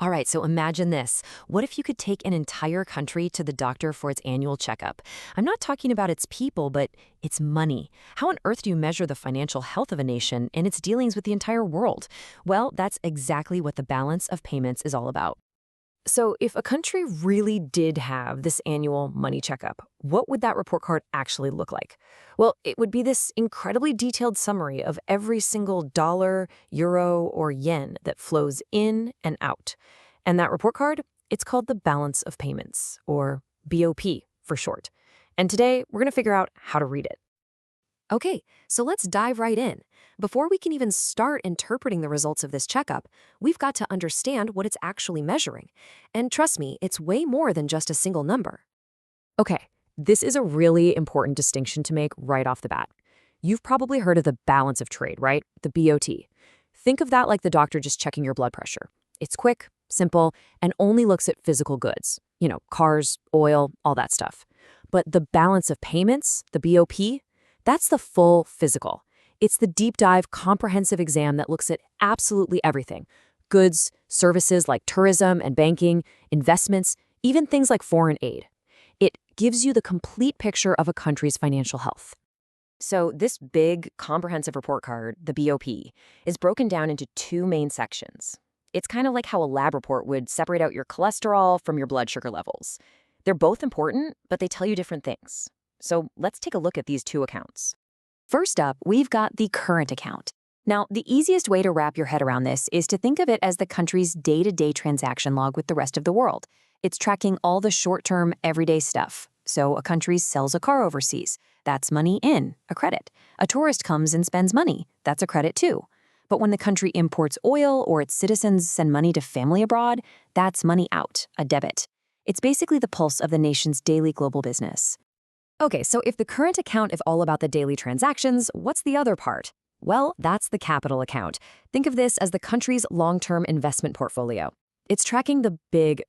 All right, so imagine this. What if you could take an entire country to the doctor for its annual checkup? I'm not talking about its people, but its money. How on earth do you measure the financial health of a nation and its dealings with the entire world? Well, that's exactly what the balance of payments is all about. So, if a country really did have this annual money checkup, what would that report card actually look like? Well, it would be this incredibly detailed summary of every single dollar, euro, or yen that flows in and out. And that report card, it's called the Balance of Payments, or BOP for short. And today, we're going to figure out how to read it. Okay, so let's dive right in. Before we can even start interpreting the results of this checkup, we've got to understand what it's actually measuring. And trust me, it's way more than just a single number. Okay, this is a really important distinction to make right off the bat. You've probably heard of the balance of trade, right? The BOT. Think of that like the doctor just checking your blood pressure. It's quick, simple, and only looks at physical goods. Cars, oil, all that stuff. But the balance of payments, the BOP, that's the full physical. It's the deep dive, comprehensive exam that looks at absolutely everything. Goods, services like tourism and banking, investments, even things like foreign aid. It gives you the complete picture of a country's financial health. So this big, comprehensive report card, the BOP, is broken down into two main sections. It's kind of like how a lab report would separate out your cholesterol from your blood sugar levels. They're both important, but they tell you different things. So let's take a look at these two accounts. First up, we've got the current account. Now, the easiest way to wrap your head around this is to think of it as the country's day-to-day transaction log with the rest of the world. It's tracking all the short-term, everyday stuff. So a country sells a car overseas. That's money in, a credit. A tourist comes and spends money. That's a credit too. But when the country imports oil or its citizens send money to family abroad, that's money out, a debit. It's basically the pulse of the nation's daily global business. Okay, so if the current account is all about the daily transactions, what's the other part? Well, that's the capital account. Think of this as the country's long-term investment portfolio. It's tracking the big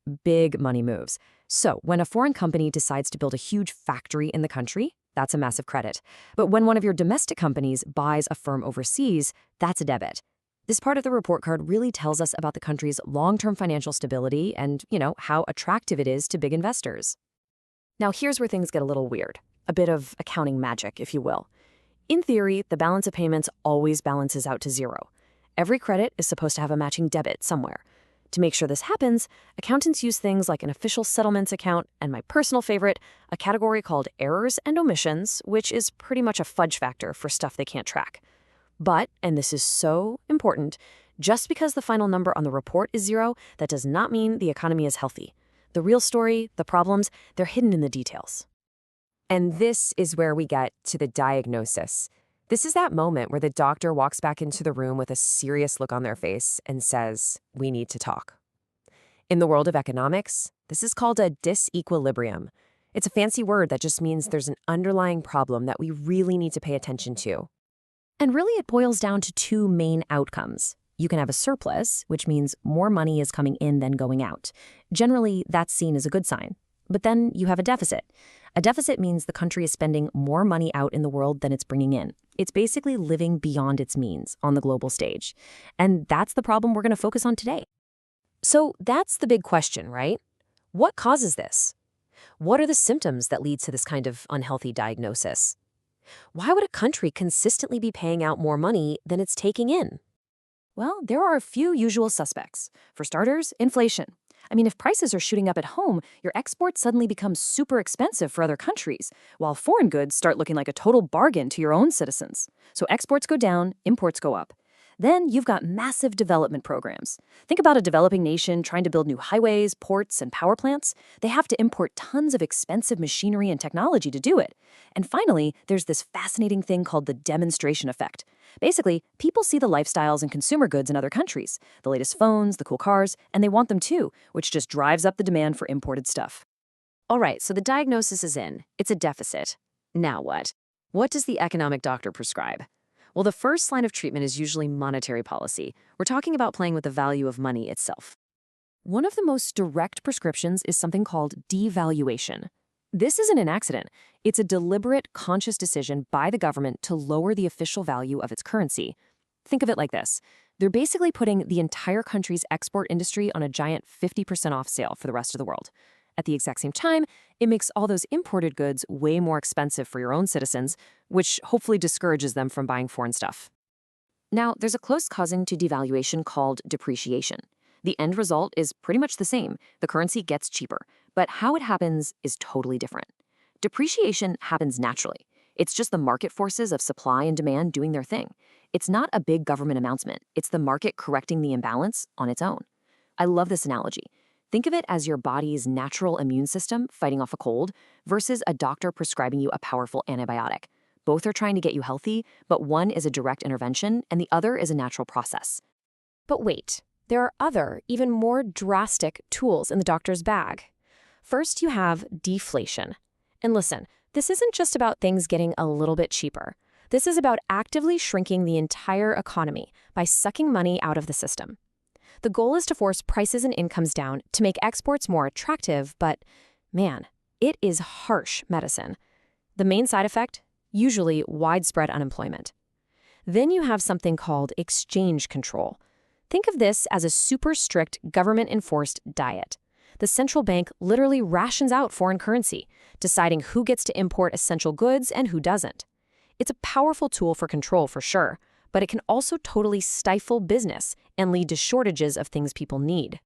money moves. So when a foreign company decides to build a huge factory in the country, that's a massive credit. But when one of your domestic companies buys a firm overseas, that's a debit. This part of the report card really tells us about the country's long-term financial stability and, how attractive it is to big investors. Now, here's where things get a little weird. A bit of accounting magic, if you will. In theory, the balance of payments always balances out to zero. Every credit is supposed to have a matching debit somewhere. To make sure this happens, accountants use things like an official settlements account and my personal favorite, a category called errors and omissions, which is pretty much a fudge factor for stuff they can't track. But, and this is so important, just because the final number on the report is zero, that does not mean the economy is healthy. The real story, the problems, they're hidden in the details. And this is where we get to the diagnosis. This is that moment where the doctor walks back into the room with a serious look on their face and says, "We need to talk." In the world of economics, this is called a disequilibrium. It's a fancy word that just means there's an underlying problem that we really need to pay attention to. And really it boils down to two main outcomes. You can have a surplus, which means more money is coming in than going out. Generally, that's seen as a good sign. But then you have a deficit. A deficit means the country is spending more money out in the world than it's bringing in. It's basically living beyond its means on the global stage. And that's the problem we're going to focus on today. So that's the big question, right? What causes this? What are the symptoms that lead to this kind of unhealthy diagnosis? Why would a country consistently be paying out more money than it's taking in? Well, there are a few usual suspects. For starters, inflation. If prices are shooting up at home, your exports suddenly become super expensive for other countries, while foreign goods start looking like a total bargain to your own citizens. So exports go down, imports go up. Then you've got massive development programs. Think about a developing nation trying to build new highways, ports, and power plants. They have to import tons of expensive machinery and technology to do it. And finally, there's this fascinating thing called the demonstration effect. Basically, people see the lifestyles and consumer goods in other countries, the latest phones, the cool cars, and they want them too, which just drives up the demand for imported stuff. All right, so the diagnosis is in. It's a deficit. Now what? What does the economic doctor prescribe? Well, the first line of treatment is usually monetary policy. We're talking about playing with the value of money itself. One of the most direct prescriptions is something called devaluation. This isn't an accident. It's a deliberate, conscious decision by the government to lower the official value of its currency. Think of it like this. They're basically putting the entire country's export industry on a giant 50% off sale for the rest of the world. At the exact same time, it makes all those imported goods way more expensive for your own citizens, which hopefully discourages them from buying foreign stuff. Now, there's a close cousin to devaluation called depreciation. The end result is pretty much the same. The currency gets cheaper, but how it happens is totally different. Depreciation happens naturally. It's just the market forces of supply and demand doing their thing. It's not a big government announcement. It's the market correcting the imbalance on its own. I love this analogy. Think of it as your body's natural immune system fighting off a cold versus a doctor prescribing you a powerful antibiotic. Both are trying to get you healthy, but one is a direct intervention and the other is a natural process. But wait, there are other, even more drastic tools in the doctor's bag. First, you have deflation. And listen, this isn't just about things getting a little bit cheaper. This is about actively shrinking the entire economy by sucking money out of the system. The goal is to force prices and incomes down to make exports more attractive, but man, it is harsh medicine. The main side effect? Usually widespread unemployment. Then you have something called exchange control. Think of this as a super strict government-enforced diet. The central bank literally rations out foreign currency, deciding who gets to import essential goods and who doesn't. It's a powerful tool for control for sure, but it can also totally stifle business and lead to shortages of things people need.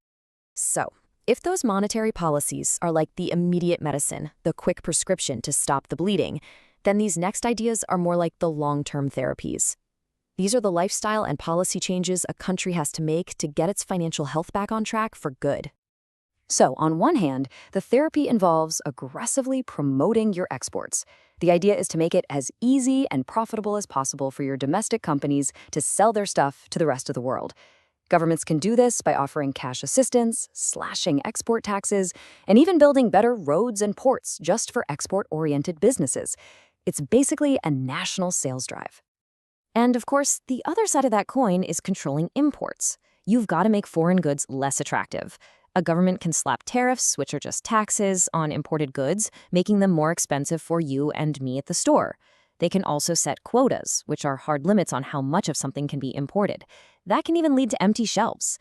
So, if those monetary policies are like the immediate medicine, the quick prescription to stop the bleeding, then these next ideas are more like the long-term therapies. These are the lifestyle and policy changes a country has to make to get its financial health back on track for good. So, on one hand, the therapy involves aggressively promoting your exports. The idea is to make it as easy and profitable as possible for your domestic companies to sell their stuff to the rest of the world. Governments can do this by offering cash assistance, slashing export taxes, and even building better roads and ports just for export-oriented businesses. It's basically a national sales drive. And of course, the other side of that coin is controlling imports. You've got to make foreign goods less attractive. A government can slap tariffs, which are just taxes, on imported goods, making them more expensive for you and me at the store. They can also set quotas, which are hard limits on how much of something can be imported. That can even lead to empty shelves.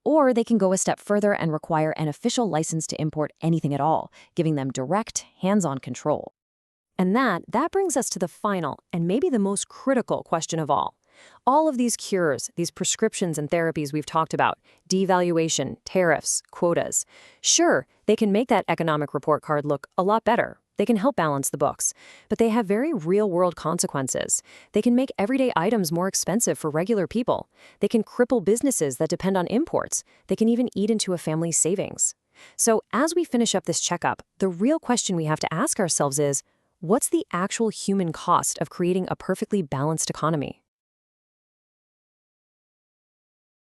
Or they can go a step further and require an official license to import anything at all, giving them direct, hands-on control. And that brings us to the final and maybe the most critical question of all. All of these cures, these prescriptions and therapies we've talked about, devaluation, tariffs, quotas, sure, they can make that economic report card look a lot better. They can help balance the books, but they have very real-world consequences. They can make everyday items more expensive for regular people. They can cripple businesses that depend on imports. They can even eat into a family's savings. So as we finish up this checkup, the real question we have to ask ourselves is, what's the actual human cost of creating a perfectly balanced economy?